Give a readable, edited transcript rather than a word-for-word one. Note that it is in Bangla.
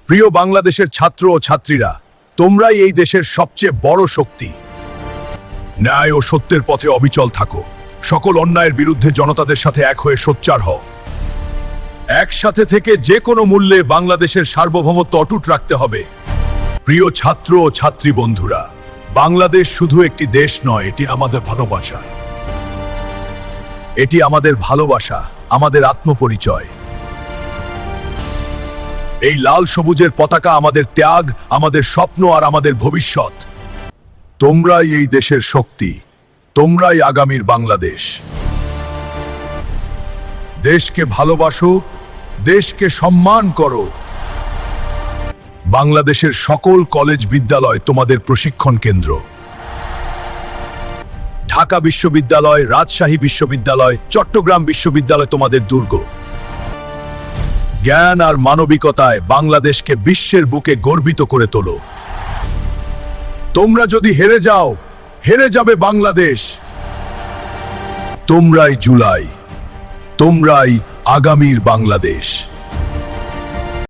প্রিয় বাংলাদেশের ছাত্র ও ছাত্রীরা, তোমরাই এই দেশের সবচেয়ে বড় শক্তি। ন্যায় ও সত্যের পথে অবিচল থাকো। সকল অন্যায়ের বিরুদ্ধে জনতাদের সাথে এক হয়ে সোচ্চার হও। একসাথে থেকে যে কোনো মূল্যে বাংলাদেশের সার্বভৌমত্ব অটুট রাখতে হবে। প্রিয় ছাত্র ও ছাত্রী বন্ধুরা, বাংলাদেশ শুধু একটি দেশ নয়, এটি আমাদের ভালোবাসা। এটি আমাদের ভালোবাসা, আমাদের আত্মপরিচয়। এই লাল সবুজের পতাকা আমাদের ত্যাগ, আমাদের স্বপ্ন আর আমাদের ভবিষ্যৎ। তোমরাই এই দেশের শক্তি, তোমরাই আগামীর বাংলাদেশ। দেশকে ভালোবাসো, দেশকে সম্মান করো। বাংলাদেশের সকল কলেজ বিদ্যালয় তোমাদের প্রশিক্ষণ কেন্দ্র। ঢাকা বিশ্ববিদ্যালয়, রাজশাহী বিশ্ববিদ্যালয়, চট্টগ্রাম বিশ্ববিদ্যালয় তোমাদের দুর্গ। জ্ঞান আর মানবিকতায় বাংলাদেশকে বিশ্বের বুকে গর্বিত করে তোলো। তোমরা যদি হেরে যাও, হেরে যাবে বাংলাদেশ। তোমরাই জুলাই, তোমরাই আগামীর বাংলাদেশ।